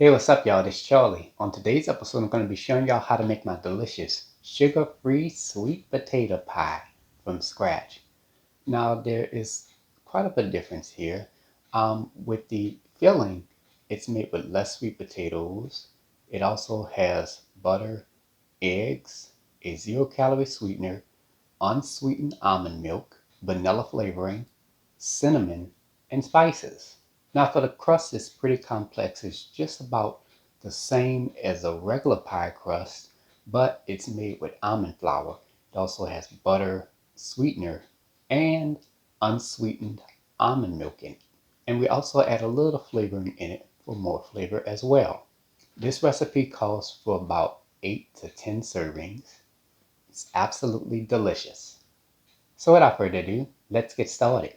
Hey, what's up, y'all? This is Charlie. On today's episode, I'm going to be showing y'all how to make my delicious sugar-free sweet potato pie from scratch. Now, there is quite a bit of difference here. With the filling, it's made with less sweet potatoes. It also has butter, eggs, a zero-calorie sweetener, unsweetened almond milk, vanilla flavoring, cinnamon, and spices. Now for the crust, it's pretty complex. It's just about the same as a regular pie crust, but it's made with almond flour. It also has butter, sweetener, and unsweetened almond milk in it. And we also add a little flavoring in it for more flavor as well. This recipe calls for about 8 to 10 servings. It's absolutely delicious. So without further ado, let's get started.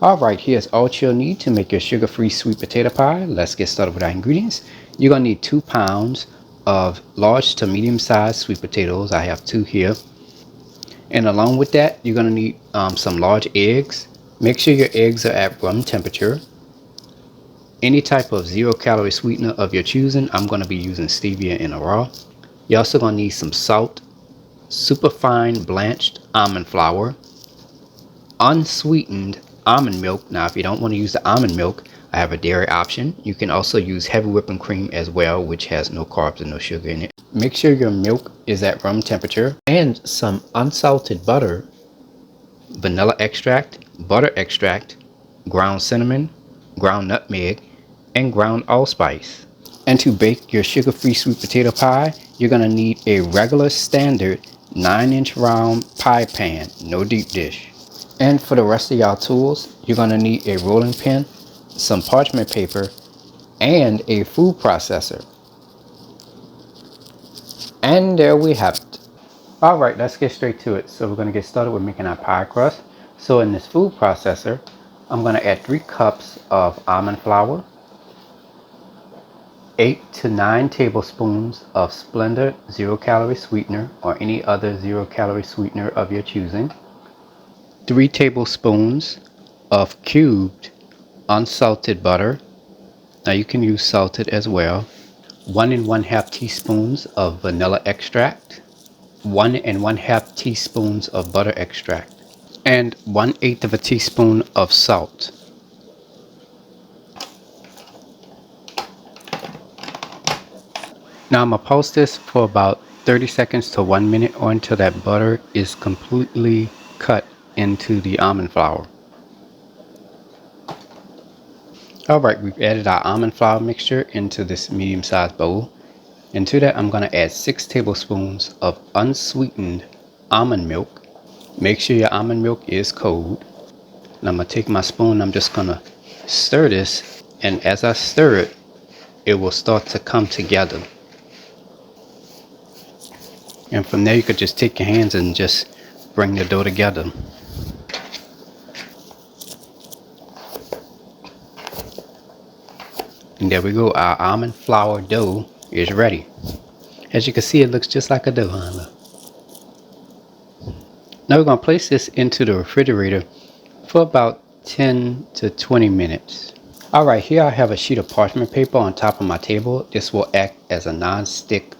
Alright, here's all you'll need to make your sugar-free sweet potato pie. Let's get started with our ingredients. You're going to need 2 pounds of large to medium-sized sweet potatoes. I have 2 here. And along with that, you're going to need some large eggs. Make sure your eggs are at room temperature. Any type of zero-calorie sweetener of your choosing. I'm going to be using stevia in a raw. You're also going to need some salt, super fine blanched almond flour, unsweetened almond milk. Now if you don't want to use the almond milk, I have a dairy option. You can also use heavy whipping cream as well, which has no carbs and no sugar in it. Make sure your milk is at room temperature, and some unsalted butter, vanilla extract, butter extract, ground cinnamon, ground nutmeg, and ground allspice. And to bake your sugar-free sweet potato pie, you're going to need a regular standard 9-inch round pie pan, no deep dish. And for the rest of y'all tools, you're going to need a rolling pin, some parchment paper, and a food processor. And there we have it. Alright, let's get straight to it. So we're going to get started with making our pie crust. So in this food processor, I'm going to add 3 cups of almond flour, 8 to 9 tablespoons of Splenda zero-calorie sweetener or any other zero-calorie sweetener of your choosing, 3 tablespoons of cubed unsalted butter. Now you can use salted as well. 1 1/2 teaspoons of vanilla extract, 1 1/2 teaspoons of butter extract, and 1/8 of a teaspoon of salt. Now I'm going to pause this for about 30 seconds to 1 minute or until that butter is completely cut into the almond flour. Alright, we've added our almond flour mixture into this medium-sized bowl. And to that I'm going to add 6 tablespoons of unsweetened almond milk. Make sure your almond milk is cold. And I'm going to take my spoon and I'm just going to stir this. And as I stir it, it will start to come together. And from there you could just take your hands and just bring the dough together. And there we go, our almond flour dough is ready. As you can see, it looks just like a dough, huh? Now we're going to place this into the refrigerator for about 10 to 20 minutes. Alright, here I have a sheet of parchment paper on top of my table. This will act as a non-stick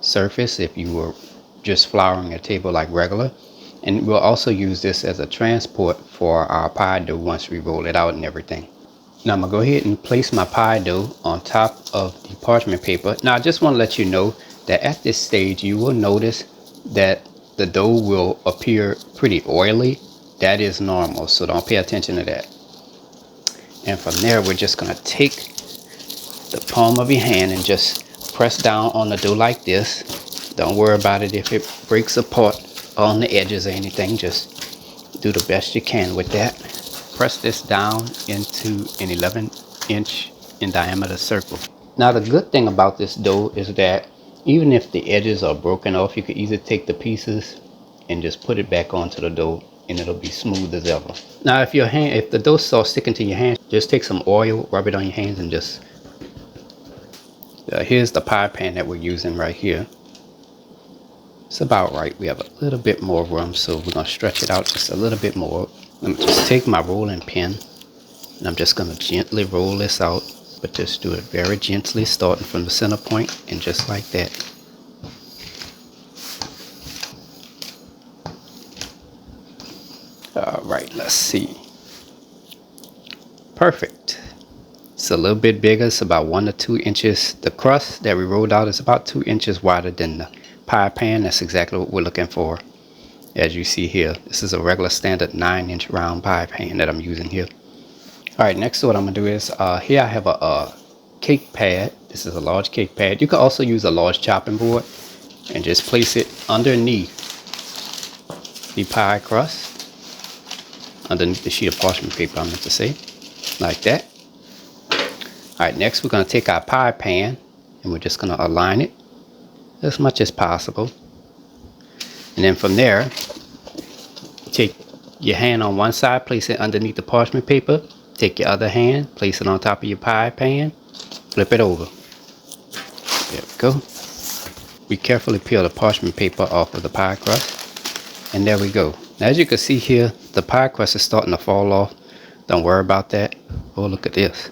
surface if you were just flouring a table like regular. And we'll also use this as a transport for our pie dough once we roll it out and everything. Now I'm going to go ahead and place my pie dough on top of the parchment paper. Now I just want to let you know that at this stage you will notice that the dough will appear pretty oily. That is normal, so don't pay attention to that. And from there we're just going to take the palm of your hand and just press down on the dough like this. Don't worry about it if it breaks apart on the edges or anything. Just do the best you can with that. Press this down into an 11-inch in diameter circle. Now the good thing about this dough is that even if the edges are broken off, you can easily take the pieces and just put it back onto the dough and it'll be smooth as ever. Now if the dough starts sticking to your hand, just take some oil, rub it on your hands, and just here's the pie pan that we're using right here. It's about right. We have a little bit more room, so we're going to stretch it out just a little bit more. Let me just take my rolling pin and I'm just going to gently roll this out but just do it very gently, starting from the center point, and just like that. All right, let's see. Perfect. It's a little bit bigger. It's about 1 to 2 inches. The crust that we rolled out is about 2 inches wider than the pie pan. That's exactly what we're looking for. As you see here, this is a regular standard 9-inch round pie pan that I'm using here. All right, next what I'm gonna do is here I have a cake pad. This is a large cake pad. You can also use a large chopping board and just place it underneath the pie crust, underneath the sheet of parchment paper, I meant to say, like that. All right, next we're going to take our pie pan and we're just going to align it as much as possible. And then from there, take your hand on one side, place it underneath the parchment paper. Take your other hand, place it on top of your pie pan, flip it over. There we go. We carefully peel the parchment paper off of the pie crust. And there we go. Now, as you can see here, the pie crust is starting to fall off. Don't worry about that. Oh, look at this.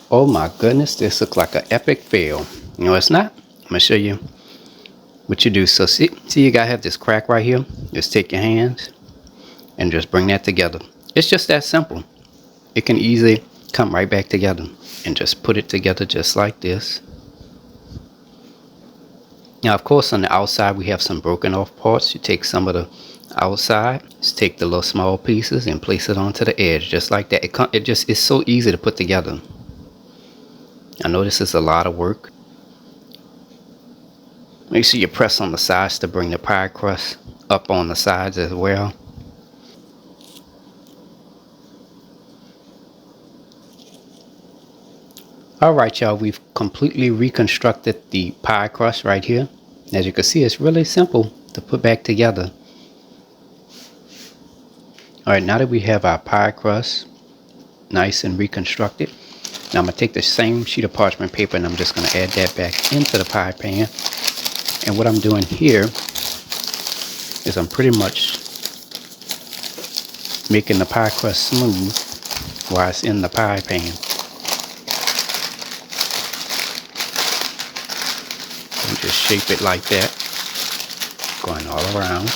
Oh my goodness, this looks like an epic fail. No, it's not. I'm gonna show you what you do. So see you gotta have this crack right here. Just take your hands and just bring that together. It's just that simple. It can easily come right back together, and just put it together just like this. Now, of course, on the outside we have some broken off parts. You take some of the outside, just take the little small pieces and place it onto the edge just like that. It just is so easy to put together. I know this is a lot of work. Make sure you press on the sides to bring the pie crust up on the sides as well. Alright y'all, we've completely reconstructed the pie crust right here. As you can see, it's really simple to put back together. Alright, now that we have our pie crust nice and reconstructed, now I'm going to take the same sheet of parchment paper and I'm just going to add that back into the pie pan. And what I'm doing here is I'm pretty much making the pie crust smooth while it's in the pie pan. And just shape it like that, going all around.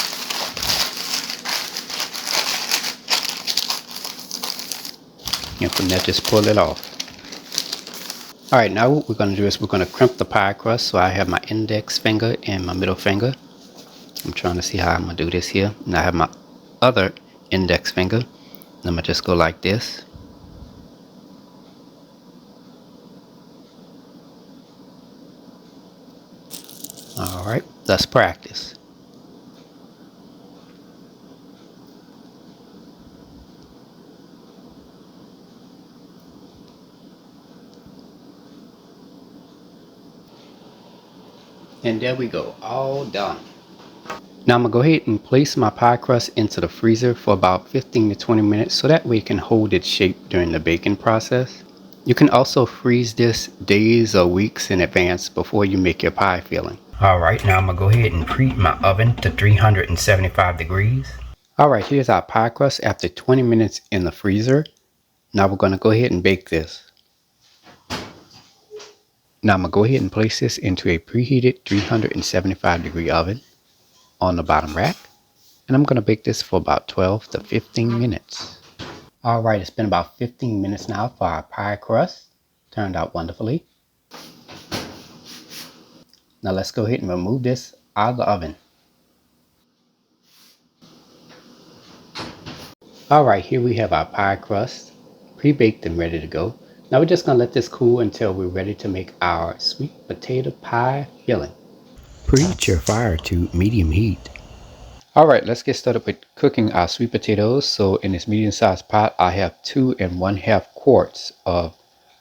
And from there, just pull it off. Alright, now what we're going to do is we're going to crimp the pie crust. So I have my index finger and my middle finger. I'm trying to see how I'm going to do this here. And I have my other index finger. And I'm going to just go like this. Alright, let's practice. And there we go, all done. Now I'm going to go ahead and place my pie crust into the freezer for about 15 to 20 minutes so that way it can hold its shape during the baking process. You can also freeze this days or weeks in advance before you make your pie filling. Alright, now I'm going to go ahead and preheat my oven to 375 degrees. Alright, here's our pie crust after 20 minutes in the freezer. Now we're going to go ahead and bake this. Now I'm going to go ahead and place this into a preheated 375 degree oven on the bottom rack. And I'm going to bake this for about 12 to 15 minutes. Alright, it's been about 15 minutes now for our pie crust. Turned out wonderfully. Now let's go ahead and remove this out of the oven. Alright, here we have our pie crust, pre-baked and ready to go. Now we're just going to let this cool until we're ready to make our sweet potato pie filling. Preheat your fire to medium heat. Alright, let's get started with cooking our sweet potatoes. So in this medium-sized pot, I have 2 1/2 quarts of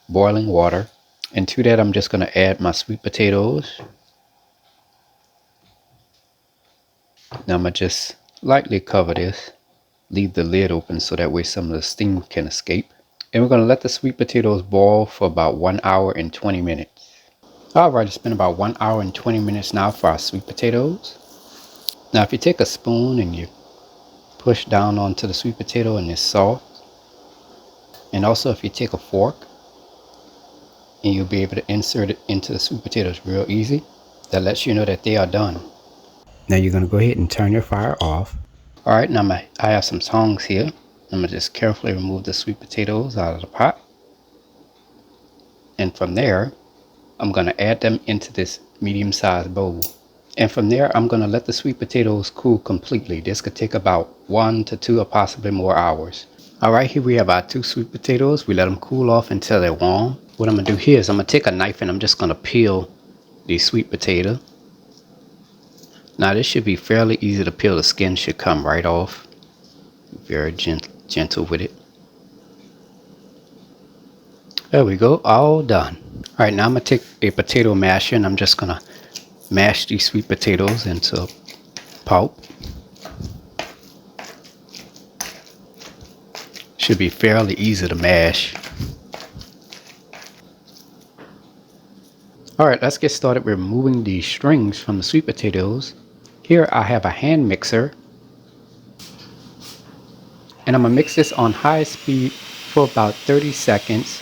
boiling water. And to that, I'm just going to add my sweet potatoes. Now I'm going to just lightly cover this. Leave the lid open so that way some of the steam can escape. And we're going to let the sweet potatoes boil for about 1 hour and 20 minutes. Alright, it's been about 1 hour and 20 minutes now for our sweet potatoes. Now if you take a spoon and you push down onto the sweet potato and it's soft. And also if you take a fork and you'll be able to insert it into the sweet potatoes real easy. That lets you know that they are done. Now you're going to go ahead and turn your fire off. Alright, now I have some tongs here. I'm going to just carefully remove the sweet potatoes out of the pot. And from there, I'm going to add them into this medium-sized bowl. And from there, I'm going to let the sweet potatoes cool completely. This could take about 1 to 2 or possibly more hours. Alright, here we have our 2 sweet potatoes. We let them cool off until they're warm. What I'm going to do here is I'm going to take a knife and I'm just going to peel the sweet potato. Now this should be fairly easy to peel. The skin should come right off. Very gentle with it. There we go, all done. Alright, now I'm going to take a potato masher and I'm just going to mash these sweet potatoes into pulp. Should be fairly easy to mash. Alright, let's get started removing the strings from the sweet potatoes. Here I have a hand mixer. And I'm going to mix this on high speed for about 30 seconds.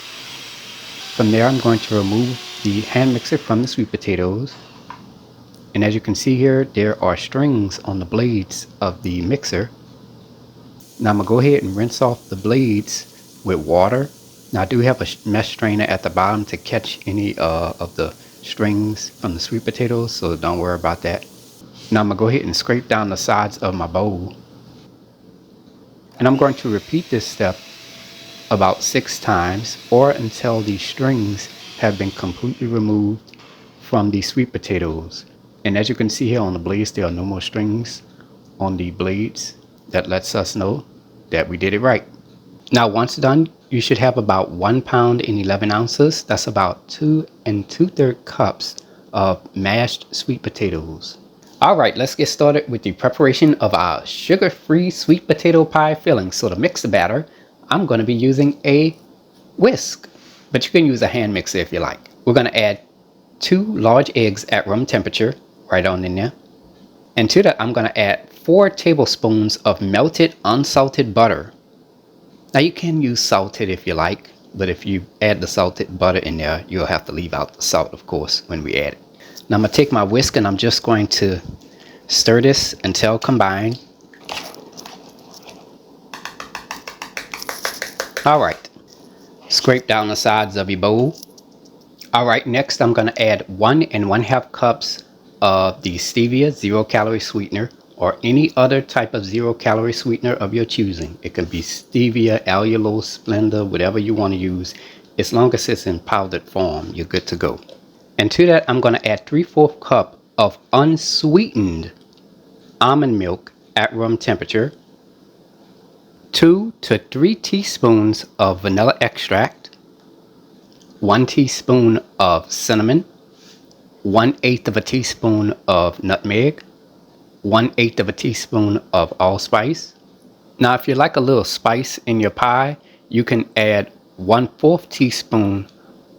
From there I'm going to remove the hand mixer from the sweet potatoes. And as you can see here, there are strings on the blades of the mixer. Now I'm going to go ahead and rinse off the blades with water. Now I do have a mesh strainer at the bottom to catch any of the strings from the sweet potatoes, so don't worry about that. Now I'm going to go ahead and scrape down the sides of my bowl. And I'm going to repeat this step about 6 times or until the strings have been completely removed from the sweet potatoes. And as you can see here on the blades, there are no more strings on the blades. That lets us know that we did it right. Now once done, you should have about 1 pound and 11 ounces. That's about 2 2/3 cups of mashed sweet potatoes. Alright, let's get started with the preparation of our sugar-free sweet potato pie filling. So to mix the batter, I'm going to be using a whisk, but you can use a hand mixer if you like. We're going to add 2 large eggs at room temperature, right on in there. And to that, I'm going to add 4 tablespoons of melted unsalted butter. Now you can use salted if you like, but if you add the salted butter in there, you'll have to leave out the salt, of course, when we add it. Now I'm going to take my whisk and I'm just going to stir this until combined. Alright, scrape down the sides of your bowl. Alright, next I'm going to add 1 1/2 cups of the stevia 0-calorie sweetener or any other type of 0-calorie sweetener of your choosing. It can be stevia, allulose, Splenda, whatever you want to use. As long as it's in powdered form, you're good to go. And to that, I'm going to add 3/4 cup of unsweetened almond milk at room temperature, 2 to 3 teaspoons of vanilla extract, 1 teaspoon of cinnamon, 1/8 of a teaspoon of nutmeg, 1/8 of a teaspoon of allspice. Now if you like a little spice in your pie, you can add 1/4 teaspoon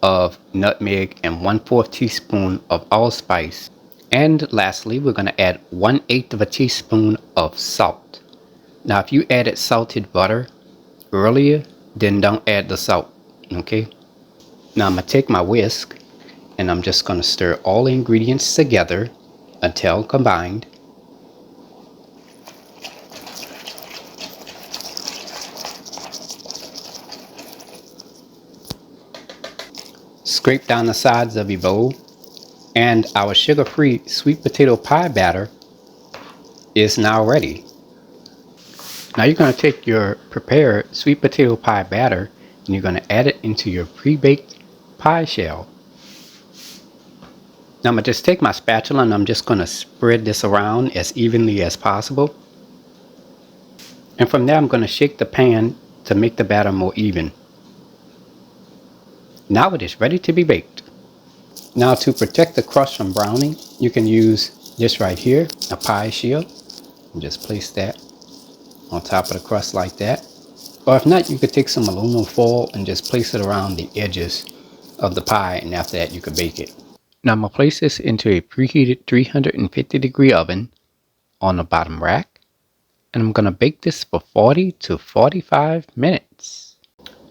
of nutmeg and 1/4 teaspoon of allspice. And lastly, we're going to add 1/8 of a teaspoon of salt. Now if you added salted butter earlier, then don't add the salt, okay? Now I'm going to take my whisk and I'm just going to stir all the ingredients together until combined. Scrape down the sides of your bowl, and our sugar-free sweet potato pie batter is now ready. Now you're going to take your prepared sweet potato pie batter and you're going to add it into your pre-baked pie shell. Now I'm going to just take my spatula and I'm just going to spread this around as evenly as possible. And from there I'm going to shake the pan to make the batter more even. Now it is ready to be baked. Now to protect the crust from browning, you can use this right here, a pie shield. And just place that on top of the crust like that. Or if not, you could take some aluminum foil and just place it around the edges of the pie, and after that you could bake it. Now I'm going to place this into a preheated 350-degree oven on the bottom rack. And I'm going to bake this for 40 to 45 minutes.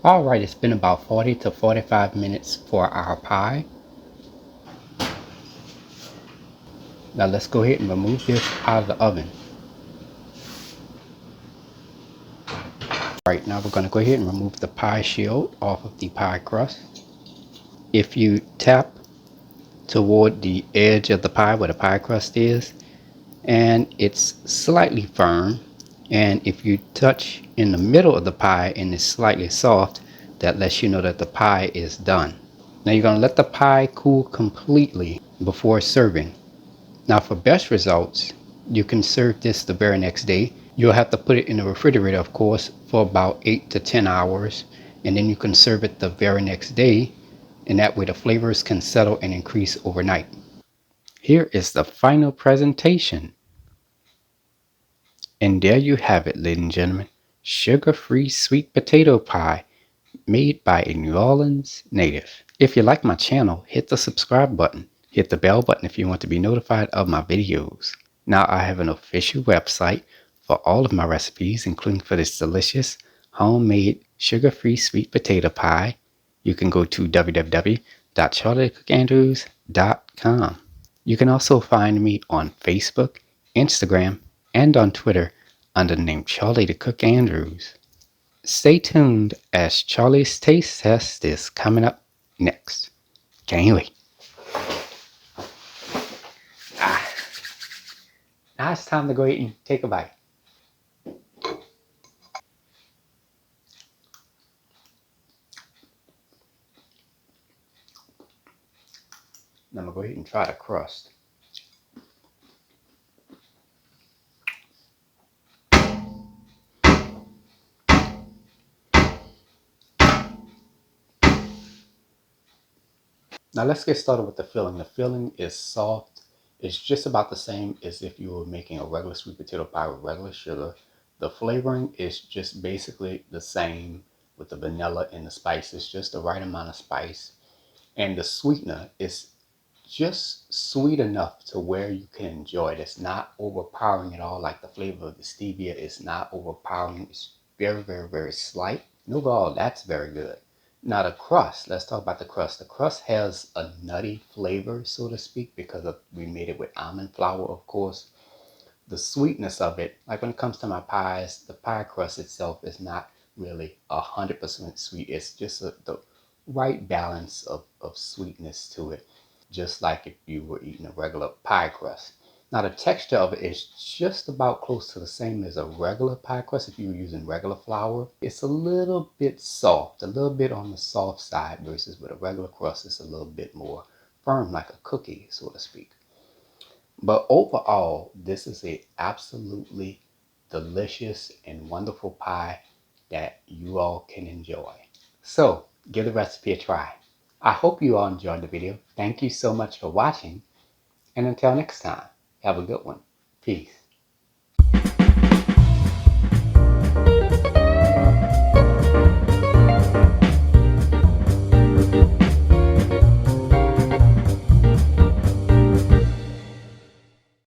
Alright, it's been about 40 to 45 minutes for our pie. Now let's go ahead and remove this out of the oven. Right now we're going to go ahead and remove the pie shield off of the pie crust. If you tap toward the edge of the pie where the pie crust is, and it's slightly firm, and if you touch in the middle of the pie and it's slightly soft, that lets you know that the pie is done. Now you're going to let the pie cool completely before serving. Now for best results, you can serve this the very next day. You'll have to put it in the refrigerator, of course, for about 8 to 10 hours, and then you can serve it the very next day, and that way the flavors can settle and increase overnight. Here is the final presentation. And there you have it, ladies and gentlemen, sugar-free sweet potato pie made by a New Orleans native. If you like my channel, hit the subscribe button. Hit the bell button if you want to be notified of my videos. Now I have an official website for all of my recipes, including for this delicious homemade sugar-free sweet potato pie. You can go to www.charliethecookandrews.com. You can also find me on Facebook, Instagram, and on Twitter under the name Charlie the Cook Andrews. Stay tuned as Charlie's Taste Test is coming up next. Can't wait. Now it's time to go eat and take a bite. Now I'm going to go ahead and try the crust. Now let's get started with the filling. The filling is soft. It's just about the same as if you were making a regular sweet potato pie with regular sugar. The flavoring is just basically the same with the vanilla and the spice. It's just the right amount of spice. And the sweetener is just sweet enough to where you can enjoy it. It's not overpowering at all, like the flavor of the stevia is not overpowering. It's very, very, very slight. And overall, that's very good. Now the crust, let's talk about the crust. The crust has a nutty flavor, so to speak, because we made it with almond flour, of course. The sweetness of it, like when it comes to my pies, the pie crust itself is not really 100% sweet. It's just the right balance of sweetness to it, just like if you were eating a regular pie crust. Now the texture of it is just about close to the same as a regular pie crust if you were using regular flour. It's a little bit soft, a little bit on the soft side versus with a regular crust it's a little bit more firm like a cookie, so to speak. But overall, this is a absolutely delicious and wonderful pie that you all can enjoy. So give the recipe a try. I hope you all enjoyed the video. Thank you so much for watching, and until next time, have a good one. Peace.